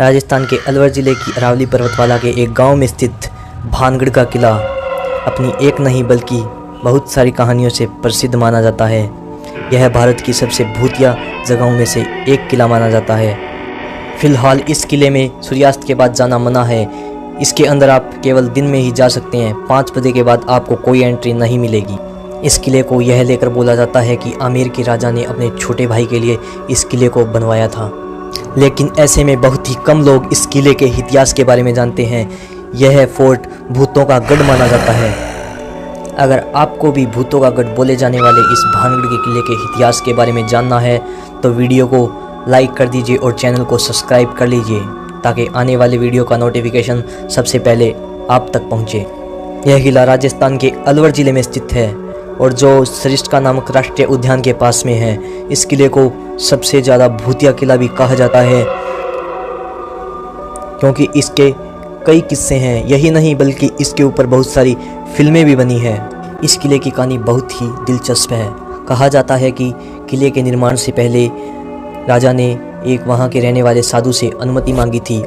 राजस्थान के अलवर ज़िले की अरावली पर्वतमाला के एक गांव में स्थित भानगढ़ का किला अपनी एक नहीं बल्कि बहुत सारी कहानियों से प्रसिद्ध माना जाता है। यह भारत की सबसे भूतिया जगहों में से एक किला माना जाता है। फिलहाल इस किले में सूर्यास्त के बाद जाना मना है। इसके अंदर आप केवल दिन में ही जा सकते हैं। 5 बजे के बाद आपको कोई एंट्री नहीं मिलेगी। इस किले को यह लेकर बोला जाता है कि आमेर के राजा ने अपने छोटे भाई के लिए इस किले को बनवाया था, लेकिन ऐसे में बहुत ही कम लोग इस किले के इतिहास के बारे में जानते हैं। यह फोर्ट भूतों का गढ़ माना जाता है। अगर आपको भी भूतों का गढ़ बोले जाने वाले इस भानगढ़ के किले के इतिहास के बारे में जानना है तो वीडियो को लाइक कर दीजिए और चैनल को सब्सक्राइब कर लीजिए ताकि आने वाले वीडियो का नोटिफिकेशन सबसे पहले आप तक पहुंचे। यह किला राजस्थान के अलवर ज़िले में स्थित है और जो सरिस्का नामक राष्ट्रीय उद्यान के पास में है। इस किले को सबसे ज़्यादा भूतिया किला भी कहा जाता है क्योंकि इसके कई किस्से हैं। यही नहीं बल्कि इसके ऊपर बहुत सारी फिल्में भी बनी हैं। इस किले की कहानी बहुत ही दिलचस्प है। कहा जाता है कि किले के निर्माण से पहले राजा ने एक वहाँ के रहने वाले साधु से अनुमति मांगी थी।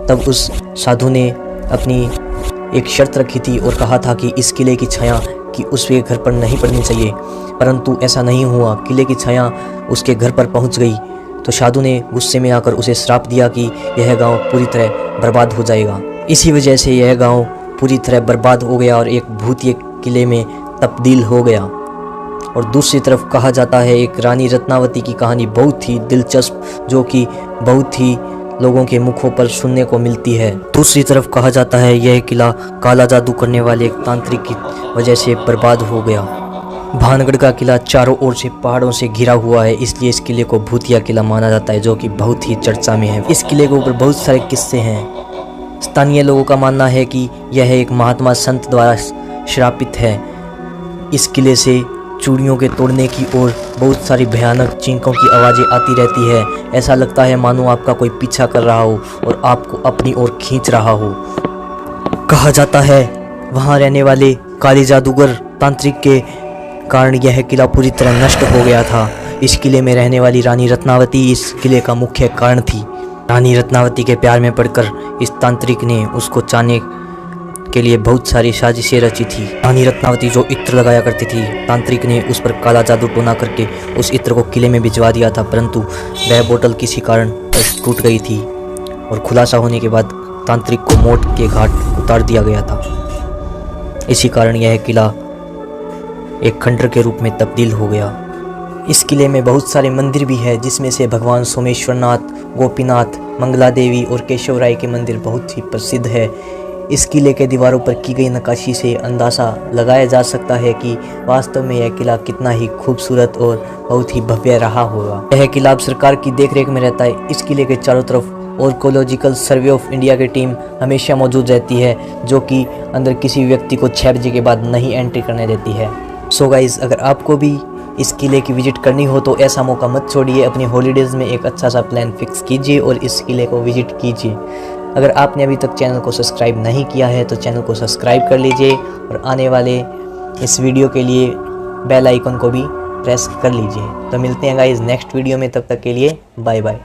तब उस साधु ने अपनी एक शर्त रखी थी और कहा था कि इस किले की छाया कि उसके घर पर नहीं पड़नी चाहिए, परंतु ऐसा नहीं हुआ। किले की छाया उसके घर पर पहुंच गई तो साधु ने गुस्से में आकर उसे श्राप दिया कि यह गांव पूरी तरह बर्बाद हो जाएगा। इसी वजह से यह गांव पूरी तरह बर्बाद हो गया और एक भूतिया किले में तब्दील हो गया। और दूसरी तरफ कहा जाता है एक रानी रत्नावती की कहानी बहुत ही दिलचस्प, जो कि बहुत ही लोगों के मुखों पर सुनने को मिलती है। दूसरी तरफ कहा जाता है यह किला काला जादू करने वाले एक तांत्रिक की वजह से बर्बाद हो गया। भानगढ़ का किला चारों ओर से पहाड़ों से घिरा हुआ है, इसलिए इस किले को भूतिया किला माना जाता है, जो कि बहुत ही चर्चा में है। इस किले के ऊपर बहुत सारे किस्से हैं। स्थानीय लोगों का मानना है कि यह एक महात्मा संत द्वारा श्रापित है। इस किले से चूड़ियों के तोड़ने की और बहुत सारी भयानक चींकों की आवाज़ें आती रहती है। ऐसा लगता है मानो आपका कोई पीछा कर रहा हो और आपको अपनी ओर खींच रहा हो। कहा जाता है वहाँ रहने वाले काली जादूगर तांत्रिक के कारण यह किला पूरी तरह नष्ट हो गया था। इस किले में रहने वाली रानी रत्नावती इस किले का मुख्य कारण थी। रानी रत्नावती के प्यार में पड़कर इस तांत्रिक ने उसको चाहने के लिए बहुत सारी साजिशें रची थी। रानी रत्नावती जो इत्र लगाया करती थी, तांत्रिक ने उस पर काला जादू टोना करके उस इत्र को किले में भिजवा दिया था, परंतु वह बोतल किसी कारण टूट गई थी और खुलासा होने के बाद तांत्रिक को मौत के घाट उतार दिया गया था। इसी कारण यह किला एक खंडर के रूप में तब्दील हो गया। इस किले में बहुत सारे मंदिर भी है, जिसमें से भगवान सोमेश्वरनाथ, गोपीनाथ, मंगला देवी और केशव राय के मंदिर बहुत ही प्रसिद्ध है। इस किले के दीवारों पर की गई नक्काशी से अंदाज़ा लगाया जा सकता है कि वास्तव में यह किला कितना ही खूबसूरत और बहुत ही भव्य रहा होगा। यह किला अब सरकार की देखरेख में रहता है। इस किले के चारों तरफ आर्कियोलॉजिकल सर्वे ऑफ इंडिया की टीम हमेशा मौजूद रहती है, जो कि अंदर किसी व्यक्ति को 6 बजे के बाद नहीं एंट्री करने देती है। सो गाइज, अगर आपको भी इस किले की विजिट करनी हो तो ऐसा मौका मत छोड़िए। अपनी हॉलीडेज़ में एक अच्छा सा प्लान फिक्स कीजिए और इस किले को विजिट कीजिए। अगर आपने अभी तक चैनल को सब्सक्राइब नहीं किया है तो चैनल को सब्सक्राइब कर लीजिए और आने वाले इस वीडियो के लिए बेल आइकन को भी प्रेस कर लीजिए। तो मिलते हैं गाइज नेक्स्ट वीडियो में, तब तक के लिए बाय बाय।